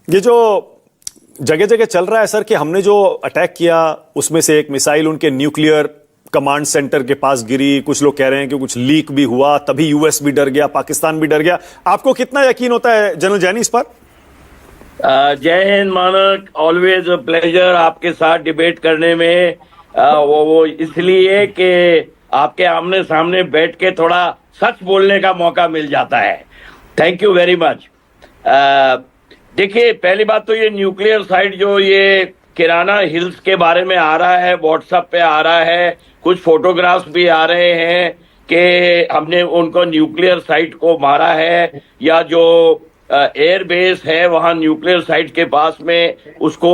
ये जो जगह जगह चल रहा है सर कि हमने जो अटैक किया उसमें से एक मिसाइल उनके न्यूक्लियर कमांड सेंटर के पास गिरी, कुछ लोग कह रहे हैं कि कुछ लीक भी हुआ, तभी यूएस भी डर गया, पाकिस्तान भी डर गया। आपको कितना यकीन होता है जनरल जैनी इस पर? जय हिंद मानक, ऑलवेज अ प्लेजर आपके साथ डिबेट करने में। वो इसलिए कि आपके आमने सामने बैठ के थोड़ा सच बोलने का मौका मिल जाता है। Thank you very much. देखिए, पहली बात तो ये न्यूक्लियर साइट जो ये किराना हिल्स के बारे में आ रहा है, व्हाट्सएप पे आ रहा है, कुछ फोटोग्राफ्स भी आ रहे हैं कि हमने उनको न्यूक्लियर साइट को मारा है, या जो एयर बेस है वहां न्यूक्लियर साइट के पास में उसको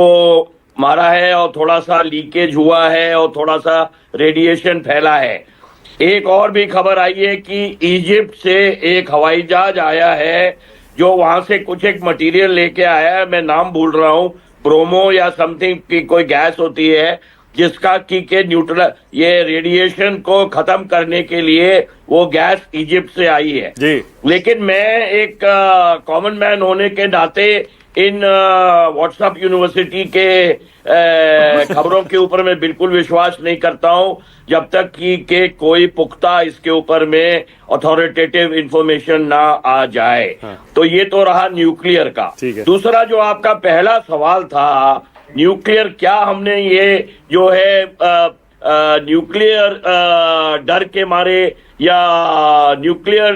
मारा है और थोड़ा सा लीकेज हुआ है और थोड़ा सा रेडिएशन फैला है। एक और भी खबर आई है कि इजिप्ट से एक हवाई जहाज आया है जो वहां से कुछ एक मटेरियल लेके आया है, मैं नाम भूल रहा हूं, ब्रोमो या समथिंग की कोई गैस होती है जिसका के न्यूट्रल ये रेडिएशन को खत्म करने के लिए वो गैस इजिप्ट से आई है जी। लेकिन मैं एक कॉमन मैन होने के नाते इन व्हाट्सएप यूनिवर्सिटी के खबरों के ऊपर मैं बिल्कुल विश्वास नहीं करता हूं जब तक कि कोई पुख्ता इसके ऊपर में अथॉरिटेटिव इंफॉर्मेशन ना आ जाए। हाँ। तो ये तो रहा न्यूक्लियर का। दूसरा जो आपका पहला सवाल था, न्यूक्लियर क्या हमने ये जो है न्यूक्लियर डर के मारे या न्यूक्लियर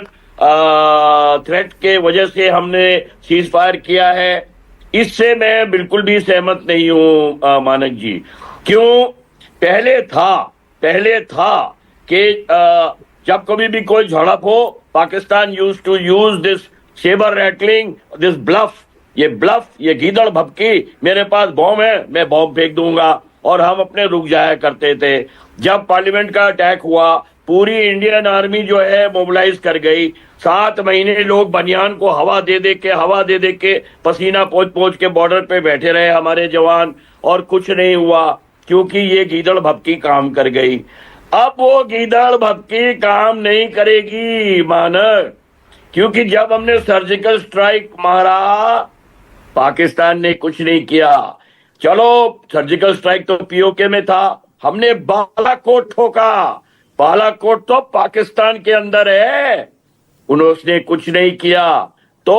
थ्रेट के वजह से हमने सीज फायर किया है, इससे मैं बिल्कुल भी सहमत नहीं हूं मानक जी। क्यों? पहले था कि जब कभी भी कोई झड़प हो, Pakistan use to use this sabre rattling, this bluff, ये गीदड़ भपकी, मेरे पास बॉम्ब है, मैं बॉम्ब फेंक दूंगा, और हम अपने रुक जाया करते थे। जब पार्लियामेंट का अटैक हुआ, पूरी इंडियन आर्मी जो है मोबिलाइज कर गई। 7 महीने लोग बनियान को हवा दे दे के पसीना पोंछ के बॉर्डर पे बैठे रहे हमारे जवान, और कुछ नहीं हुआ क्योंकि ये गीदड़ भपकी काम कर गई। अब वो गीदड़ भपकी काम नहीं करेगी मानक, क्योंकि जब हमने सर्जिकल स्ट्राइक मारा पाकिस्तान ने कुछ नहीं किया। चलो, सर्जिकल स्ट्राइक तो पीओके में था, हमने बालाकोट ठोका। बालाकोट तो पाकिस्तान के अंदर है, उन्होंने कुछ नहीं किया। तो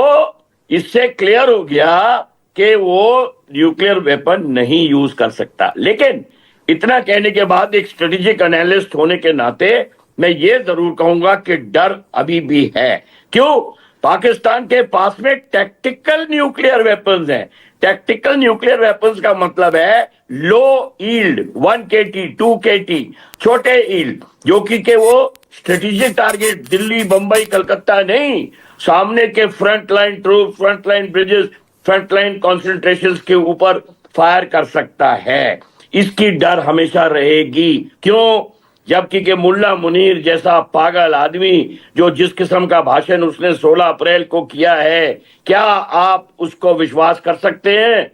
इससे क्लियर हो गया कि वो न्यूक्लियर वेपन नहीं यूज कर सकता। लेकिन इतना कहने के बाद एक स्ट्रेटेजिक एनालिस्ट होने के नाते मैं ये जरूर कहूंगा कि डर अभी भी है। क्यों? पाकिस्तान के पास में टैक्टिकल न्यूक्लियर वेपन्स हैं। टैक्टिकल न्यूक्लियर वेपन्स का मतलब है लो ईल्ड, 1 KT 2 KT, छोटे ईल्ड, जो कि वो स्ट्रेटेजिक टारगेट दिल्ली, बंबई, कलकत्ता नहीं, सामने के front line troop, front line bridges, front line concentration के ऊपर फायर कर सकता है। इसकी डर हमेशा रहेगी। क्यों? जबकि के मुल्ला मुनीर जैसा पागल आदमी जो जिस किस्म का भाषण उसने 16 अप्रैल को किया है, क्या आप उसको विश्वास कर सकते हैं?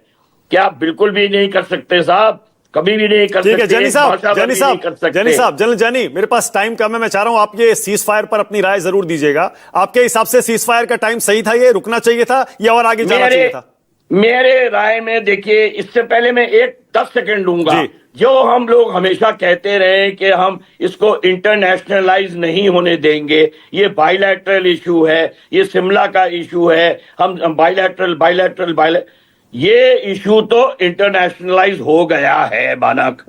क्या? बिल्कुल भी नहीं कर सकते साहब, कभी भी नहीं कर सकते। ठीक है जैनी साहब, जनरल जैनी, मेरे पास टाइम कम है, मैं चाह रहा हूं आप ये सीज फायर पर अपनी राय जरूर दीजिएगा। आपके हिसाब से सीज फायर का टाइम सही था, ये रुकना चाहिए था या और आगे जाना चाहिए था? मेरे राय में देखिए, इससे पहले मैं 10 सेकंड लूंगा। जो हम लोग हमेशा कहते रहे कि हम इसको इंटरनेशनलाइज नहीं होने देंगे, ये बायलैटरल इशू है, ये शिमला का इशू है, हम बायलैटरल ये इशू तो इंटरनेशनलाइज हो गया है मानक।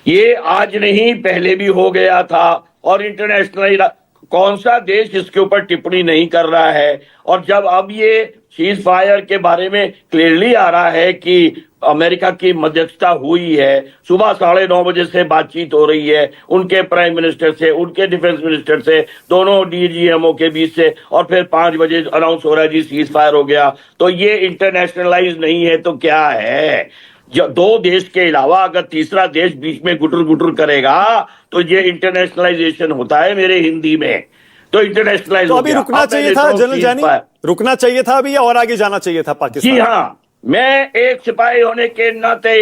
ये आज नहीं, पहले भी हो गया था। और इंटरनेशनलाइज कौन सा देश इसके ऊपर टिप्पणी नहीं कर रहा है? और जब अब ये सीज फायर के बारे में क्लियरली आ रहा है कि अमेरिका की मध्यस्थता हुई है, सुबह 9:30 बजे से बातचीत हो रही है उनके प्राइम मिनिस्टर से, उनके डिफेंस मिनिस्टर से, दोनों डीजीएमओ के बीच से, और फिर 5 बजे अनाउंस हो रहा है जी सीज फायर हो गया। तो ये इंटरनेशनलाइज नहीं है तो क्या है? जो 2 देश के अलावा अगर तीसरा देश बीच में गुटर गुटर करेगा तो ये इंटरनेशनलाइजेशन होता है मेरे हिंदी में। तो इंटरनेशनलाइज तो अभी रुकना चाहिए था जनरल जैनी, रुकना चाहिए था अभी, या और आगे जाना चाहिए था पाकिस्तान? जी हाँ, मैं एक सिपाही होने के नाते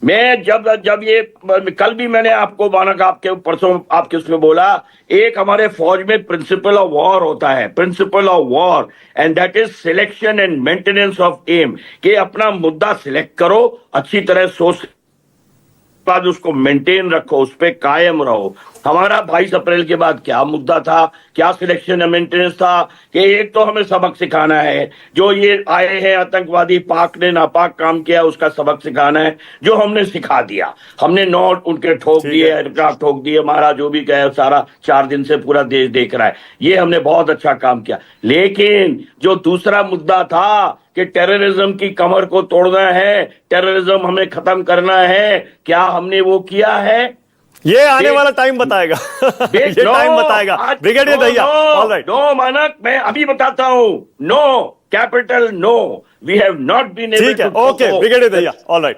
मैं जब ये कल भी मैंने आपको मानक आपके परसों आपके उसमें बोला, एक हमारे फौज में प्रिंसिपल ऑफ वॉर होता है, principle of war, and that is selection and maintenance of aim, कि अपना मुद्दा सिलेक्ट करो, अच्छी तरह सोच बाद उसको मेंटेन रखो, उस पर कायम रहो। हमारा 22 अप्रैल के बाद क्या मुद्दा था, क्या सिलेक्शन एंड मेंटेनेंस था, कि एक तो हमें सबक सिखाना है, जो ये आए हैं आतंकवादी, पाक ने नापाक काम किया उसका सबक सिखाना है, जो हमने सिखा दिया। हमने 9 उनके ठोक ठीक दिए, है। एयरक्राफ्ट ठोक दिए, हमारा जो भी कहे सारा 4 दिन से पूरा देश देख रहा है, ये हमने बहुत अच्छा काम किया। लेकिन जो दूसरा मुद्दा था कि टेररिज्म की कमर को तोड़ना है, टेररिज्म हमें खत्म करना है, क्या हमने वो किया है? ये आने वाला टाइम बताएगा। ये टाइम बताएगा ब्रिगेडियर दहिया। ऑलराइट, नो मानक, मैं अभी बताता हूं। No capital no, we have not been able ठीक है, to okay brigadier Dahiya. Alright,